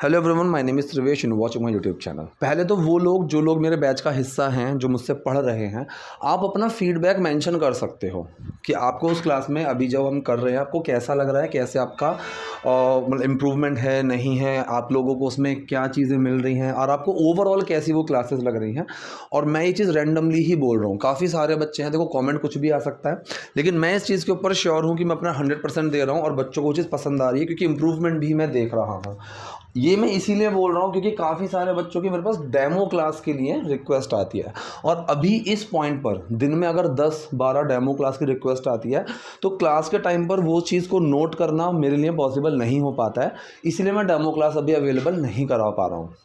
Hello everyone, my name is Trivesh and watching my YouTube channel. पहले तो वो लोग जो लोग मेरे बैच का हिस्सा हैं, जो मुझसे पढ़ रहे हैं, आप अपना फीडबैक मेंशन कर सकते हो कि आपको उस क्लास में अभी जब हम कर रहे हैं आपको कैसा लग रहा है, कैसे आपका मतलब इम्प्रूवमेंट है नहीं है, आप लोगों को उसमें क्या चीज़ें मिल रही हैं और आपको ओवरऑल कैसी वो क्लासेस लग रही हैं। और मैं ये चीज़ रैंडमली ही बोल रहा हूँ, काफ़ी सारे बच्चे हैं, देखो कॉमेंट कुछ भी आ सकता है, लेकिन मैं इस चीज़ के ऊपर श्योर हूँ कि मैं अपना 100% दे रहा हूँ और बच्चों को वो चीज़ पसंद आ रही है, क्योंकि इम्प्रूवमेंट भी मैं देख रहा हूँ। ये मैं इसीलिए बोल रहा हूँ क्योंकि काफ़ी सारे बच्चों की मेरे पास डेमो क्लास के लिए रिक्वेस्ट आती है, और अभी इस पॉइंट पर दिन में अगर 10-12 डेमो क्लास की रिक्वेस्ट आती है तो क्लास के टाइम पर वो चीज़ को नोट करना मेरे लिए पॉसिबल नहीं हो पाता है, इसलिए मैं डेमो क्लास अभी अवेलेबल नहीं करा पा रहा हूँ।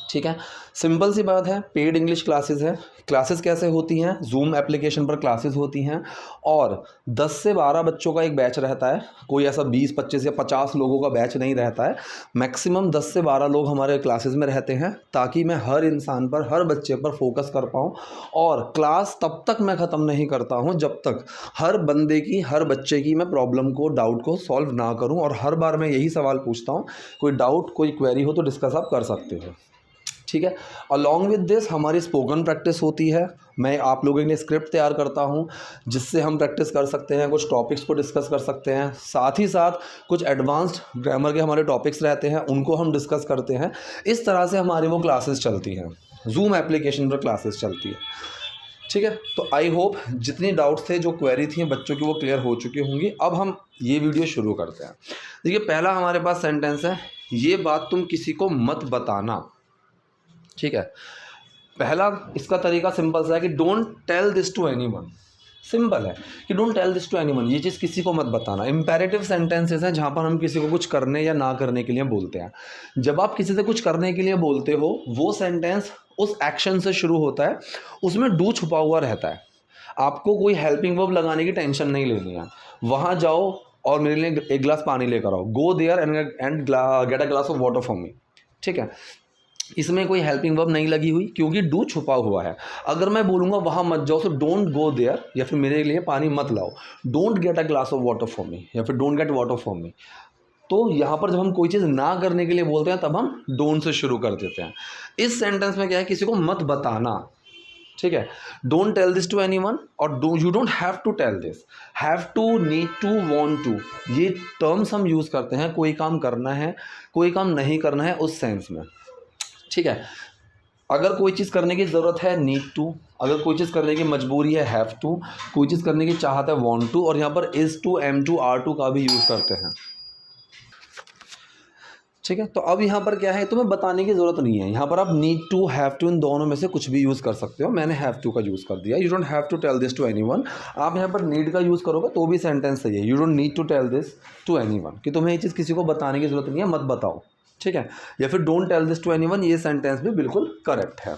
ठीक है, सिंपल सी बात है, पेड इंग्लिश क्लासेस है। क्लासेस कैसे होती हैं? जूम एप्लीकेशन पर क्लासेस होती हैं और 10 से 12 बच्चों का एक बैच रहता है। कोई ऐसा 20, 25 या 50 लोगों का बैच नहीं रहता है, मैक्सिमम 10 से 12 लोग हमारे क्लासेस में रहते हैं, ताकि मैं हर इंसान पर, हर बच्चे पर फोकस कर पाऊँ। और क्लास तब तक मैं ख़त्म नहीं करता हूँ जब तक हर बंदे की, हर बच्चे की मैं प्रॉब्लम को, डाउट को सॉल्व ना करूँ। और हर बार मैं यही सवाल पूछता हूँ, कोई डाउट, कोई क्वेरी हो तो डिस्कस आप कर सकते हो। ठीक है, अलॉन्ग विद दिस हमारी स्पोकन प्रैक्टिस होती है। मैं आप लोगों के लिए स्क्रिप्ट तैयार करता हूं जिससे हम प्रैक्टिस कर सकते हैं, कुछ टॉपिक्स को डिस्कस कर सकते हैं, साथ ही साथ कुछ एडवांस्ड ग्रामर के हमारे टॉपिक्स रहते हैं, उनको हम डिस्कस करते हैं। इस तरह से हमारी वो क्लासेस चलती हैं, जूम एप्लीकेशन पर क्लासेस चलती है। ठीक है, तो आई होप जितनी डाउट्स थे, जो क्वेरी थी बच्चों की, वो क्लियर हो चुकी होंगी। अब हम ये वीडियो शुरू करते हैं। देखिए, पहला हमारे पास सेंटेंस है, ये बात तुम किसी को मत बताना। ठीक है, पहला इसका तरीका सिंपल सा है कि don't tell this to anyone. Simple है कि don't tell this to anyone, ये चीज़ किसी को मत बताना। इंपेरेटिव सेंटेंसेस हैं जहाँ पर हम किसी को कुछ करने या ना करने के लिए बोलते हैं। जब आप किसी से कुछ करने के लिए बोलते हो, वो सेंटेंस उस एक्शन से शुरू होता है, उसमें डू छुपा हुआ रहता है। आपको कोई हेल्पिंग वर्ब लगाने की टेंशन नहीं लेनी है। वहाँ जाओ और मेरे लिए एक गिलास पानी लेकर आओ, go there and get a glass of water for me. ठीक है, इसमें कोई हेल्पिंग वर्ब नहीं लगी हुई क्योंकि डू छुपा हुआ है। अगर मैं बोलूँगा वहाँ मत जाओ, तो डोंट गो देयर, या फिर मेरे लिए पानी मत लाओ, don't get a glass of water for मी, या फिर डोंट गेट वाटर फॉर मी। तो यहाँ पर जब हम कोई चीज़ ना करने के लिए बोलते हैं तब हम डोंट से शुरू कर देते हैं। इस सेंटेंस में क्या है, किसी को मत बताना। ठीक है, don't tell this to anyone, और you don't have to tell this. Have to, need to, want to, ये टर्म्स हम यूज़ करते हैं कोई काम करना है, कोई काम नहीं करना है, उस सेंस में। ठीक है, अगर कोई चीज़ करने की ज़रूरत है, नीड टू, अगर कोई चीज़ करने की मजबूरी है, हैव टू, कोई चीज़ करने की चाहत है, वांट टू, और यहाँ पर is to, am to, are to का भी यूज़ करते हैं। ठीक है, तो अब यहाँ पर क्या है, तुम्हें बताने की ज़रूरत नहीं है। यहाँ पर आप नीड टू, हैव टू, इन दोनों में से कुछ भी यूज़ कर सकते हो। मैंने हैव टू का यूज़ कर दिया। You don't have to tell this to anyone. आप यहाँ पर नीड का यूज़ करोगे तो भी सेंटेंस सही है। You don't need to tell this to anyone, कि तुम्हें ये चीज़ किसी को बताने की ज़रूरत नहीं है, मत बताओ। ठीक है, या फिर don't tell this to anyone, ये सेंटेंस भी बिल्कुल करेक्ट है।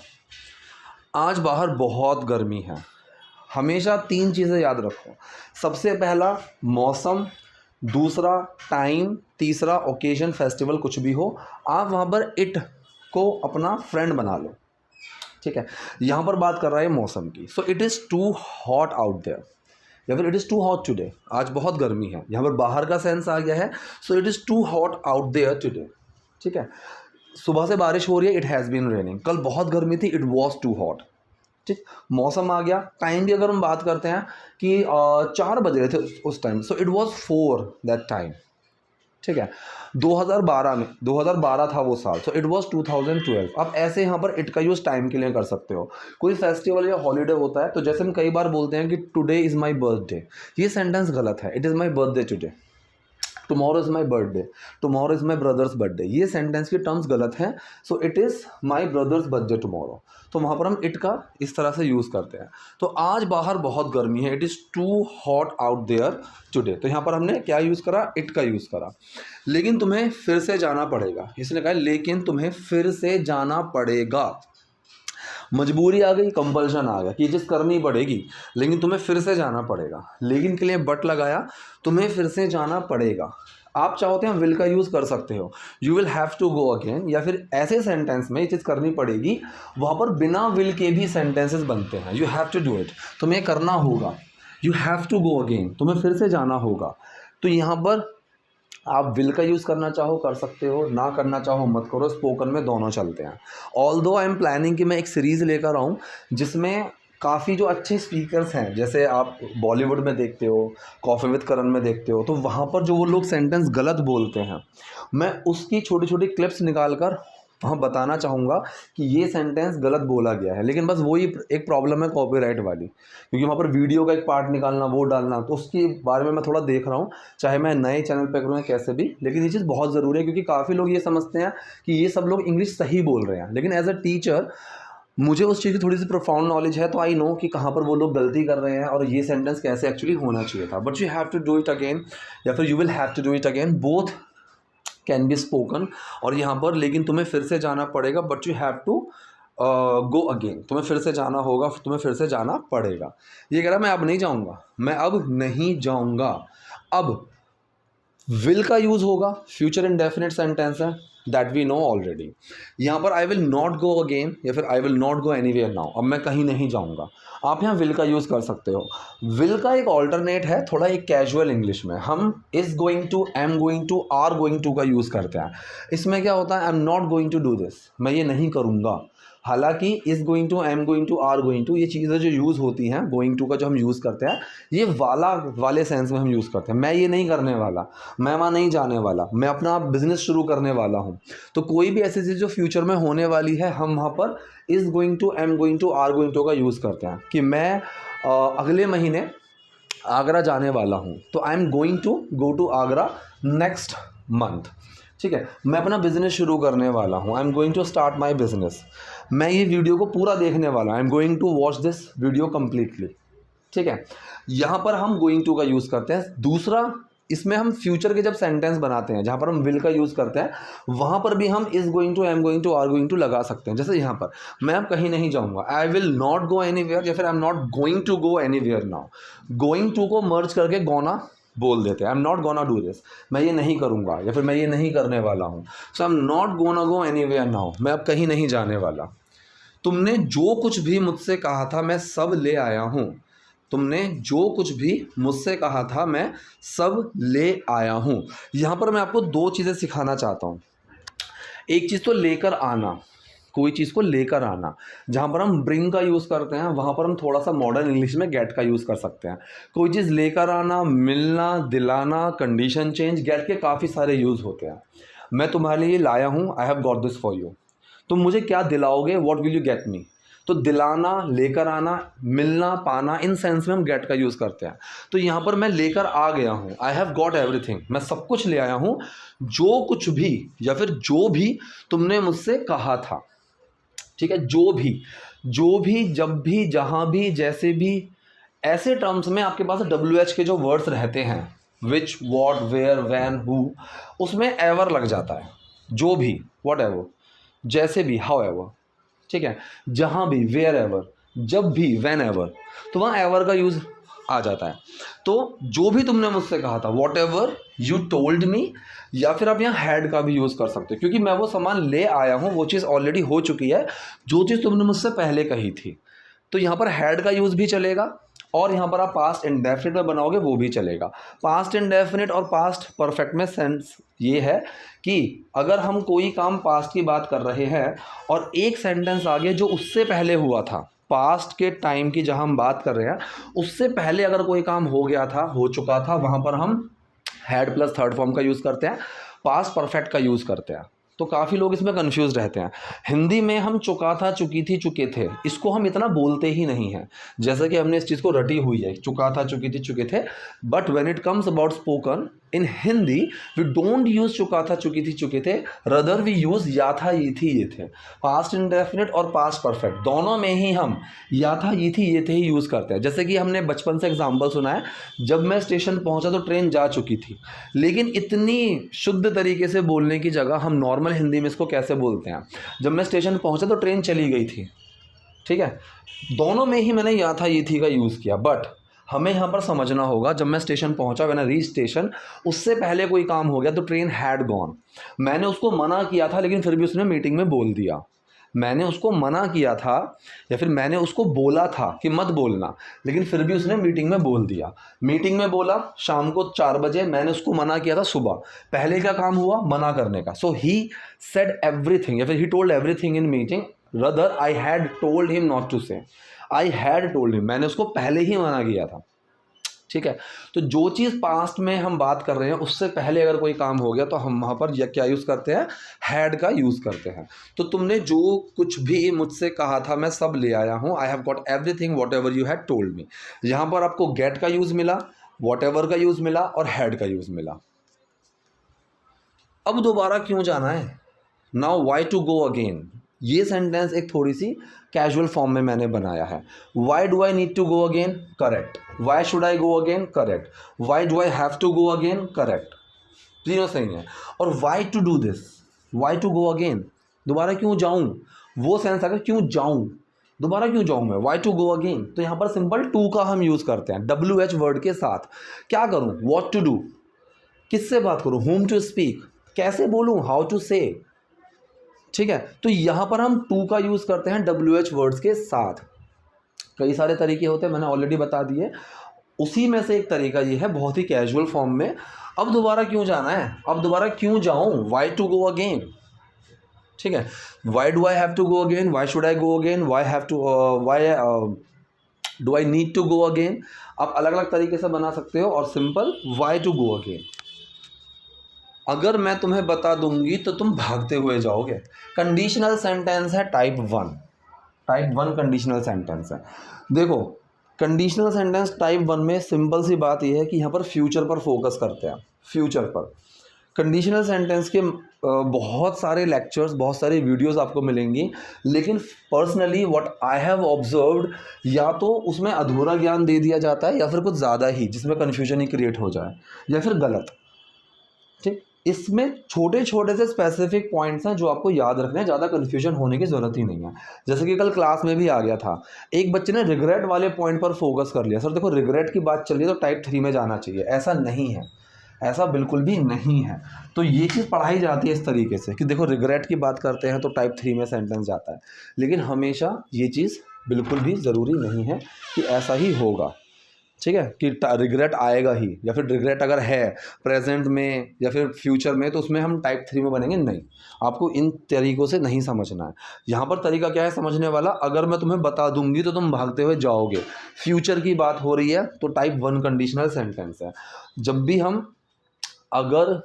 आज बाहर बहुत गर्मी है। हमेशा 3 चीज़ें याद रखो। सबसे पहला मौसम, दूसरा टाइम, तीसरा ओकेजन, फेस्टिवल, कुछ भी हो, आप वहाँ पर इट को अपना फ्रेंड बना लो। ठीक है, यहाँ पर बात कर रहा है मौसम की। So it is too hot out there, या फिर it is too hot today, आज बहुत गर्मी है। यहाँ पर बाहर का सेंस आ गया है, so it is too hot out there today. ठीक है, सुबह से बारिश हो रही है, इट हैज़ बीन रेनिंग। कल बहुत गर्मी थी, इट वॉज टू हॉट। ठीक, मौसम आ गया। टाइम भी अगर हम बात करते हैं कि 4 बज रहे थे उस time, so it was 4 that time. ठीक है, 2012 में, 2012 था वो साल, सो इट वॉज 2012। अब ऐसे यहाँ पर इट का यूज़ टाइम के लिए कर सकते हो। कोई फेस्टिवल या हॉलीडे होता है, तो जैसे हम कई बार बोलते हैं कि टुडे इज़ माई बर्थडे, ये सेंटेंस गलत है। It is my birthday today. Tomorrow is my birthday, tomorrow is my brothers birthday, ये सेंटेंस की टर्म्स गलत हैं। सो it is my brothers birthday tomorrow, तो वहाँ पर हम इट का इस तरह से यूज़ करते हैं। तो आज बाहर बहुत गर्मी है, it is too hot out there today, तो यहाँ पर हमने क्या यूज़ करा, इट का यूज़ करा। लेकिन तुम्हें फिर से जाना पड़ेगा, इसने कहा लेकिन तुम्हें फिर से जाना पड़ेगा। मजबूरी आ गई, कंपल्शन आ गया कि ये चीज़ करनी पड़ेगी, लेकिन तुम्हें फिर से जाना पड़ेगा। लेकिन के लिए बट लगाया, तुम्हें फिर से जाना पड़ेगा। आप चाहोते हैं विल का यूज़ कर सकते हो, you will have to go again, या फिर ऐसे सेंटेंस में ये चीज़ करनी पड़ेगी, वहाँ पर बिना विल के भी सेंटेंसेस बनते हैं। You have to do it, तुम्हें करना होगा। You have to go again, तुम्हें फिर से जाना होगा। तो यहाँ पर आप विल का यूज़ करना चाहो कर सकते हो, ना करना चाहो मत करो, स्पोकन में दोनों चलते हैं। ऑल्दो आई एम प्लानिंग कि मैं एक सीरीज़ लेकर आऊँ जिसमें काफ़ी जो अच्छे स्पीकर्स हैं, जैसे आप बॉलीवुड में देखते हो, कॉफ़ी विद करण में देखते हो, तो वहाँ पर जो वो लोग सेंटेंस गलत बोलते हैं, मैं उसकी छोटी छोटी क्लिप्स निकाल कर वहाँ बताना चाहूँगा कि ये सेंटेंस गलत बोला गया है। लेकिन बस वही एक प्रॉब्लम है कॉपीराइट वाली, क्योंकि वहाँ पर वीडियो का एक पार्ट निकालना, वो डालना, तो उसके बारे में मैं थोड़ा देख रहा हूँ, चाहे मैं नए चैनल पे करूँ या कैसे भी। लेकिन ये चीज़ बहुत ज़रूरी है, क्योंकि काफ़ी लोग ये समझते हैं कि ये सब लोग इंग्लिश सही बोल रहे हैं, लेकिन एज अ टीचर मुझे उस चीज़ की थोड़ी सी प्रोफाउंड नॉलेज है, तो आई नो कि कहाँ पर वो लोग गलती कर रहे हैं और ये सेंटेंस कैसे एक्चुअली होना चाहिए था। But you have to do it again, या फिर you will have to do it again, both can be spoken. और यहाँ पर लेकिन तुम्हें फिर से जाना पड़ेगा, but you have to go again, तुम्हें फिर से जाना होगा, तुम्हें फिर से जाना पड़ेगा। ये कह रहा मैं अब नहीं जाऊँगा, मैं अब नहीं जाऊँगा। अब विल का यूज़ होगा, फ्यूचर इंडेफिनिट सेंटेंस है, दैट वी नो ऑलरेडी। यहाँ पर आई विल नॉट गो अगेन या फिर आई will not go anywhere now, अब मैं कहीं नहीं जाऊँगा, आप यहाँ विल का यूज़ कर सकते हो। विल का एक ऑल्टरनेट है थोड़ा एक कैजुअल इंग्लिश में, हम is going to, am going to, are going to का यूज़ करते हैं। इसमें क्या होता है, I am not going to do this, मैं ये नहीं करूँगा। हालांकि is going to, am going to, are going to, ये चीज़ें जो यूज़ होती हैं, गोइंग टू का जो हम यूज़ करते हैं, ये वाले सेंस में हम यूज़ करते हैं। मैं ये नहीं करने वाला, मैं वहाँ नहीं जाने वाला, मैं अपना बिजनेस शुरू करने वाला हूँ। तो कोई भी ऐसी चीज़ जो फ्यूचर में होने वाली है, हम वहाँ पर is going to, am going to, are going to का यूज़ करते हैं। कि मैं अगले महीने आगरा जाने वाला हूँ, तो I am going to go to Agra next month. ठीक है, मैं अपना बिजनेस शुरू करने वाला हूँ, I am going to start my business. मैं ये वीडियो को पूरा देखने वाला हूँ, I am going to watch this video completely. ठीक है, यहाँ पर हम गोइंग टू का यूज़ करते हैं। दूसरा, इसमें हम फ्यूचर के जब सेंटेंस बनाते हैं, जहाँ पर हम विल का यूज़ करते हैं, वहाँ पर भी हम is going to, am going to, are going to लगा सकते हैं। जैसे यहाँ पर मैं अब कहीं नहीं जाऊँगा, I will not go anywhere, या फिर I am not going to go anywhere now. Going to को मर्ज करके गोना बोल देते हैं, I am not gonna do this, मैं ये नहीं करूँगा या फिर मैं ये नहीं करने वाला हूँ। So I am not gonna go anywhere now, मैं अब कहीं नहीं जाने वाला। तुमने जो कुछ भी मुझसे कहा था मैं सब ले आया हूँ, तुमने जो कुछ भी मुझसे कहा था मैं सब ले आया हूँ। यहाँ पर मैं आपको दो चीज़ें सिखाना चाहता हूँ। एक चीज़ तो लेकर आना, कोई चीज़ को लेकर आना, जहाँ पर हम ब्रिंग का यूज़ करते हैं, वहाँ पर हम थोड़ा सा मॉडर्न इंग्लिश में गेट का यूज़ कर सकते हैं। कोई चीज़ लेकर आना, मिलना, दिलाना, कंडीशन चेंज, गेट के काफ़ी सारे यूज़ होते हैं। मैं तुम्हारे लिए लाया हूँ, I have got this for you. तुम मुझे क्या दिलाओगे, what will you get me. तो दिलाना, लेकर आना, मिलना, पाना, इन सेंस में हम गेट का यूज़ करते हैं। तो यहाँ पर मैं लेकर आ गया हूँ, आई हैव गॉट एवरीथिंग, मैं सब कुछ ले आया हूँ, जो कुछ भी या फिर जो भी तुमने मुझसे कहा था। ठीक है, जो भी, जब भी, जहाँ भी, जैसे भी, ऐसे टर्म्स में आपके पास WH के जो वर्ड्स रहते हैं, विच, वॉट, वेयर, वैन, हु, उसमें एवर लग जाता है। जो भी, वॉट एवर, जैसे भी, हाउ एवर। ठीक है, जहाँ भी, वेयर एवर, जब भी, वैन एवर, तो वहाँ एवर का यूज़ आ जाता है। तो जो भी तुमने मुझसे कहा था, what ever you told me, या फिर आप यहाँ हैड का भी यूज़ कर सकते हो, क्योंकि मैं वो सामान ले आया हूँ, वो चीज़ ऑलरेडी हो चुकी है, जो चीज़ तुमने मुझसे पहले कही थी। तो यहाँ पर हैड का यूज़ भी चलेगा, और यहाँ पर आप पास्ट इंडेफिनिट में बनाओगे वो भी चलेगा। पास्ट इंडेफिनिट और पास्ट परफेक्ट में सेंस ये है कि अगर हम कोई काम पास्ट की बात कर रहे हैं और एक सेंटेंस आगे जो उससे पहले हुआ था, पास्ट के टाइम की जहाँ हम बात कर रहे हैं, उससे पहले अगर कोई काम हो गया था, हो चुका था, वहाँ पर हम हैड प्लस थर्ड फॉर्म का यूज़ करते हैं, पास्ट परफेक्ट का यूज़ करते हैं। तो काफ़ी लोग इसमें कंफ्यूज रहते हैं। हिंदी में हम चुका था, चुकी थी, चुके थे, इसको हम इतना बोलते ही नहीं हैं, जैसे कि हमने इस चीज़ को रटी हुई है, चुका था, चुकी थी, चुके थे। But when it comes about spoken in Hindi, we don't use चुका था, चुकी थी, चुके थे, रदर वी यूज़ या था, ये थी, ये थे। पास्ट इंडेफिनिट और पास्ट परफेक्ट दोनों में ही हम या था, ये थी, ये थे ही यूज़ करते हैं। जैसे कि हमने बचपन से एग्जाम्पल सुना है, जब मैं स्टेशन पहुंचा तो ट्रेन जा चुकी थी। लेकिन इतनी शुद्ध तरीके से बोलने की जगह हम नॉर्मल हिंदी में इसको कैसे बोलते हैं, जब मैं स्टेशन पहुंचा तो ट्रेन चली गई थी। ठीक है, दोनों में ही मैंने या था, ये थी का यूज़ किया। बट हमें यहाँ पर समझना होगा, जब मैं स्टेशन पहुंचा, व्हेन आई रीच स्टेशन, उससे पहले कोई काम हो गया तो ट्रेन हैड गॉन। मैंने उसको मना किया था, लेकिन फिर भी उसने मीटिंग में बोल दिया। मैंने उसको मना किया था या फिर मैंने उसको बोला था कि मत बोलना, लेकिन फिर भी उसने मीटिंग में बोल दिया। मीटिंग में बोला शाम को 4 बजे, मैंने उसको मना किया था सुबह। पहले क्या काम हुआ? मना करने का। सो ही सेड एवरीथिंग या फिर he told everything in meeting, rather I had told him not to say. I had told him, मैंने उसको पहले ही मना किया था। ठीक है, तो जो चीज़ पास्ट में हम बात कर रहे हैं उससे पहले अगर कोई काम हो गया तो हम वहाँ पर क्या यूज़ करते हैं? हैड का यूज़ करते हैं। तो तुमने जो कुछ भी मुझसे कहा था मैं सब ले आया हूँ। I have got everything what ever you had told me. यहाँ पर आपको गेट का यूज़ मिला, वॉट एवर का यूज़ मिला और हैड का यूज़ मिला। अब दोबारा क्यों जाना है? Now why to go again. ये सेंटेंस एक थोड़ी सी कैजुअल फॉर्म में मैंने बनाया है। Why do I need to go again? Correct. Why should I go again? Correct. Why do I have to go again? Correct. तीनों सही है। और why to do this, why to go again, दोबारा क्यों जाऊं? वो सेंस अगर क्यों जाऊं, दोबारा क्यों जाऊं मैं? वाई टू गो अगेन, तो यहाँ पर सिंपल टू का हम यूज़ करते हैं WH वर्ड के साथ। क्या करूँ? वॉट टू डू, किससे बात करूँ? whom टू स्पीक, कैसे बोलूँ? हाउ टू से। ठीक है, तो यहाँ पर हम टू का यूज़ करते हैं WH वर्ड्स के साथ। कई सारे तरीके होते हैं, मैंने ऑलरेडी बता दिए। उसी में से एक तरीका ये है बहुत ही कैजुअल फॉर्म में। अब दोबारा क्यों जाना है? अब दोबारा क्यों जाऊँ? Why to go again. ठीक है, why do I have to go again? Why should I go again? Why have to, why do I need to go again? आप अलग अलग तरीके से बना सकते हो। और simple why to go again. अगर मैं तुम्हें बता दूंगी तो तुम भागते हुए जाओगे। कंडीशनल सेंटेंस है टाइप 1। टाइप 1 कंडीशनल सेंटेंस है। देखो, कंडीशनल सेंटेंस टाइप 1 में सिंपल सी बात यह है कि यहाँ पर फ्यूचर पर फोकस करते हैं। फ्यूचर पर कंडीशनल सेंटेंस के बहुत सारे लेक्चर्स, बहुत सारी वीडियोस आपको मिलेंगी, लेकिन personally what I have observed, या तो उसमें अधूरा ज्ञान दे दिया जाता है या फिर कुछ ज़्यादा ही जिसमें कन्फ्यूजन ही क्रिएट हो जाए या फिर गलत। ठीक, इसमें छोटे छोटे से स्पेसिफिक पॉइंट्स हैं जो आपको याद रखने हैं, ज़्यादा कन्फ्यूजन होने की ज़रूरत ही नहीं है। जैसे कि कल क्लास में भी आ गया था, एक बच्चे ने रिग्रेट वाले पॉइंट पर फोकस कर लिया। सर देखो, रिग्रेट की बात चल रही है तो टाइप 3 में जाना चाहिए। ऐसा नहीं है, ऐसा बिल्कुल भी नहीं है। तो ये चीज़ पढ़ाई जाती है इस तरीके से कि देखो, रिग्रेट की बात करते हैं तो टाइप 3 में सेंटेंस जाता है, लेकिन हमेशा ये चीज़ बिल्कुल भी ज़रूरी नहीं है कि ऐसा ही होगा। ठीक है, कि रिग्रेट आएगा ही, या फिर रिग्रेट अगर है प्रेजेंट में या फिर फ्यूचर में तो उसमें हम टाइप 3 में बनेंगे। नहीं, आपको इन तरीक़ों से नहीं समझना है। यहाँ पर तरीका क्या है समझने वाला? अगर मैं तुम्हें बता दूंगी तो तुम भागते हुए जाओगे। फ्यूचर की बात हो रही है तो टाइप 1 कंडीशनल सेंटेंस है। जब भी हम अगर,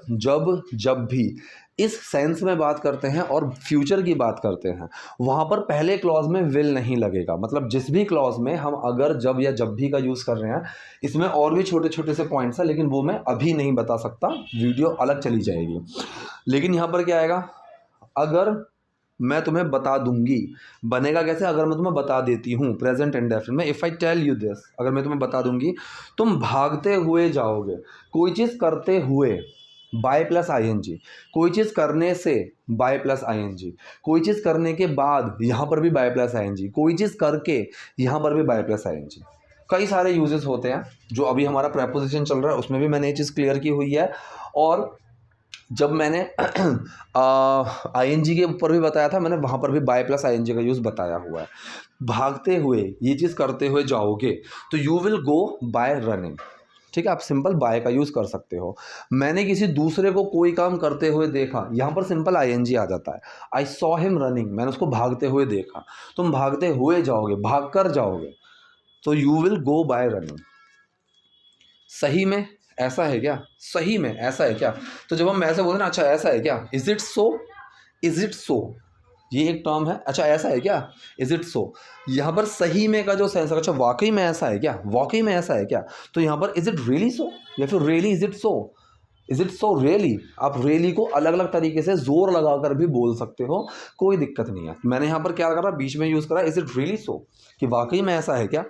जब भी इस सेंस में बात करते हैं और फ्यूचर की बात करते हैं, वहाँ पर पहले क्लॉज में विल नहीं लगेगा। मतलब जिस भी क्लॉज में हम अगर, जब या जब भी का यूज़ कर रहे हैं, इसमें और भी छोटे छोटे से पॉइंट्स हैं, लेकिन वो मैं अभी नहीं बता सकता, वीडियो अलग चली जाएगी। लेकिन यहाँ पर क्या आएगा? अगर मैं तुम्हें बता दूंगी बनेगा कैसे? अगर मैं तुम्हें बता देती हूँ, प्रेजेंट इंडेफिनिट में, if I tell you this, अगर मैं तुम्हें बता दूंगी तुम भागते हुए जाओगे। कोई चीज़ करते हुए बाय प्लस ING, कोई चीज़ करने से बाय प्लस ING, कोई चीज़ करने के बाद यहाँ पर भी बाय प्लस ING, कोई चीज़ करके यहाँ पर भी बाय प्लस ING। कई सारे यूजेस होते हैं। जो अभी हमारा प्रेपोजिशन चल रहा है उसमें भी मैंने ये चीज़ क्लियर की हुई है। और जब मैंने ING के ऊपर भी बताया था, मैंने वहाँ पर भी बाय प्लस ING का यूज़ बताया हुआ है। भागते हुए, ये चीज़ करते हुए जाओगे तो you will go bye running. ठीक है, आप सिंपल बाय का यूज़ कर सकते हो। मैंने किसी दूसरे को कोई काम करते हुए देखा, यहाँ पर सिंपल ING आ जाता है। आई सॉ हिम रनिंग, मैंने उसको भागते हुए देखा। तुम भागते हुए जाओगे, भाग कर जाओगे, तो you will go bye running. सही में ऐसा है क्या? सही में ऐसा है क्या? तो जब हम ऐसे बोलते हैं ना, अच्छा ऐसा है क्या, is it so, is it so, ये एक टर्म है। अच्छा ऐसा है क्या, इज इट सो। यहाँ पर सही में का जो सेंस है, अच्छा वाकई में ऐसा है क्या, वाकई में ऐसा है क्या, तो यहाँ पर इज इट रियली सो या फिर really is it so, is it so really. आप रियली को अलग अलग तरीके से जोर लगाकर भी बोल सकते हो, कोई दिक्कत नहीं है। मैंने यहाँ पर क्या करा, बीच में यूज़ करा इज इट रियली सो, कि वाकई में ऐसा है क्या।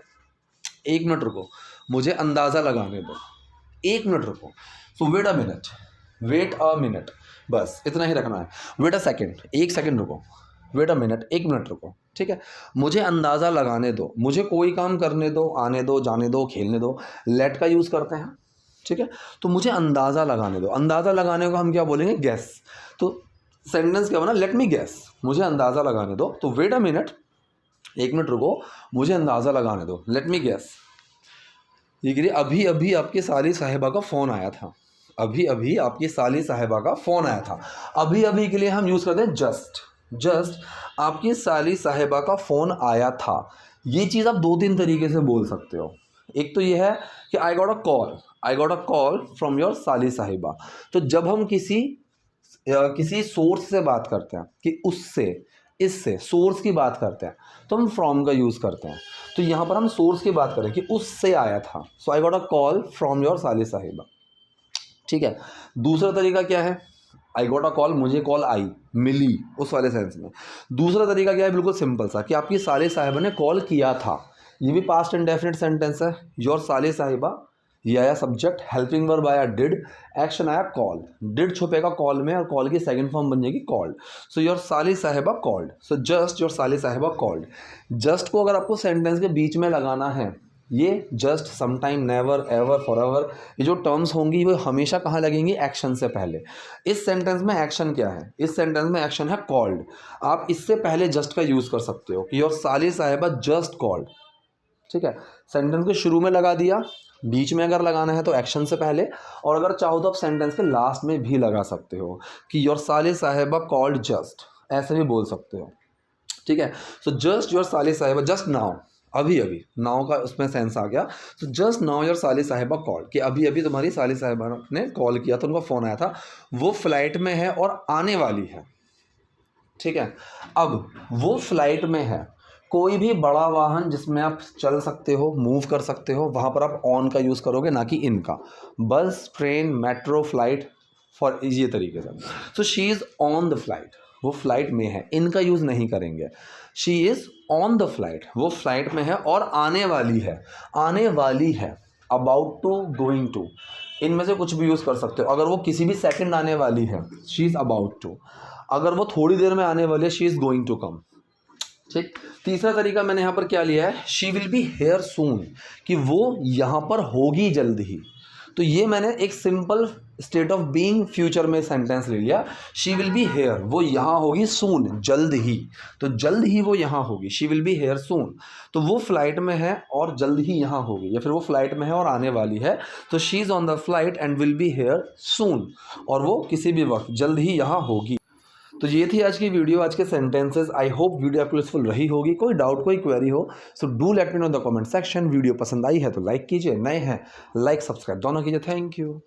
एक मिनट रुको, मुझे अंदाज़ा लगाने दो, एक मिनट रुको। So wait a minute, wait a minute, बस इतना ही रखना है। वेट अ सेकेंड, एक सेकेंड रुको। वेट अ मिनट, एक मिनट रुको। ठीक है, मुझे अंदाज़ा लगाने दो, मुझे कोई काम करने दो, आने दो, जाने दो, खेलने दो। लेट का यूज़ करते हैं। ठीक है, तो मुझे अंदाज़ा लगाने दो। अंदाज़ा लगाने को हम क्या बोलेंगे? गेस। तो सेंटेंस क्या बना, लेट मी गैस, मुझे अंदाज़ा लगाने दो। तो वेट अ मिनट, 1 मिनट रुको, मुझे अंदाज़ा लगाने दो, लेट मी गैस। ये करिए, अभी अभी आपकी साली साहिबा का फ़ोन आया था, अभी अभी आपकी साली साहिबा का फ़ोन आया था। अभी अभी के लिए हम यूज़ करते हैं जस्ट। जस्ट आपकी साली साहिबा का फ़ोन आया था। ये चीज़ आप 2-3 तरीके से बोल सकते हो। एक तो ये है कि आई got a call from your साली साहिबा। तो जब हम किसी सोर्स से बात करते हैं कि उससे, इससे, सोर्स की बात करते हैं, तो हम फ्रॉम का यूज़ करते हैं। तो यहाँ पर हम सोर्स की बात करें कि उससे आया था, so I got a call from your साली साहिबा। ठीक है। दूसरा तरीका क्या है, आई गॉट अ कॉल, मुझे कॉल आई, मिली, उस वाले सेंस में। दूसरा तरीका क्या है, बिल्कुल सिंपल सा, कि आपकी साली साहिबा ने कॉल किया था। ये भी पास्ट इंडेफिनिट सेंटेंस है। योर साली साहिबा, ये आया सब्जेक्ट, हेल्पिंग वर्ब आया डिड, एक्शन आया कॉल। डिड छुपेगा कॉल में और कॉल की सेकंड फॉर्म बन जाएगी कॉल्ड। सो योर साली साहिबा कॉल्ड, सो जस्ट योर साली साहिबा कॉल्ड। जस्ट को अगर आपको सेंटेंस के बीच में लगाना है, ये just, sometime, never, ever, forever, ये जो टर्म्स होंगी वो हमेशा कहाँ लगेंगी, एक्शन से पहले। इस सेंटेंस में एक्शन क्या है, इस सेंटेंस में एक्शन है कॉल्ड। आप इससे पहले जस्ट का यूज़ कर सकते हो कि योर साली साहिबा जस्ट कॉल्ड। ठीक है, सेंटेंस के शुरू में लगा दिया, बीच में अगर लगाना है तो एक्शन से पहले, और अगर चाहो तो आप सेंटेंस के लास्ट में भी लगा सकते हो कि योर साली साहिबा कॉल्ड जस्ट, ऐसे भी बोल सकते हो। ठीक है, सो जस्ट योर साली साहिबा, जस्ट नाउ, अभी अभी, नाउ का उसमें सेंस आ गया। तो जस्ट नाउ योर साली साहिबा कॉल, कि अभी अभी तुम्हारी साली साहिबा ने कॉल किया था, उनका फ़ोन आया था, वो फ्लाइट में है और आने वाली है। ठीक है, अब वो फ्लाइट में है, कोई भी बड़ा वाहन जिसमें आप चल सकते हो, मूव कर सकते हो, वहाँ पर आप ऑन का यूज़ करोगे, ना कि इन का। बस, ट्रेन, मेट्रो, फ्लाइट, फॉर ये तरीके से। So she is on the flight, वो फ्लाइट में है, इनका यूज़ नहीं करेंगे। She is on the flight, वो फ्लाइट में है और आने वाली है, आने वाली है, अबाउट टू, गोइंग टू, इनमें से कुछ भी यूज़ कर सकते हो। अगर वो किसी भी सेकंड आने वाली है, शी इज़ अबाउट टू। अगर वो थोड़ी देर में आने वाली है, she is going to come. ठीक। तीसरा तरीका मैंने यहाँ पर क्या लिया है, she will be here soon, कि वो यहाँ पर होगी जल्द ही। तो ये मैंने एक simple state of being future में सेंटेंस ले लिया। शी विल बी हेयर, वो यहाँ होगी, सून, जल्द ही, तो जल्द ही वो यहाँ होगी, शी विल बी हेयर सून। तो वो फ्लाइट में है और जल्द ही यहाँ होगी, या फिर वो फ्लाइट में है और आने वाली है, तो she is on the flight and will be here soon, और वो किसी भी वक्त जल्द ही यहाँ होगी। तो ये थी आज की वीडियो, आज के सेंटेंसेस। आई होप वीडियो आपको यूजफुल रही होगी। कोई डाउट, कोई क्वेरी हो, so do let me know the comment section. Video पसंद आई है तो लाइक कीजिए, नए हैं लाइक सब्सक्राइब दोनों कीजिए। Thank you.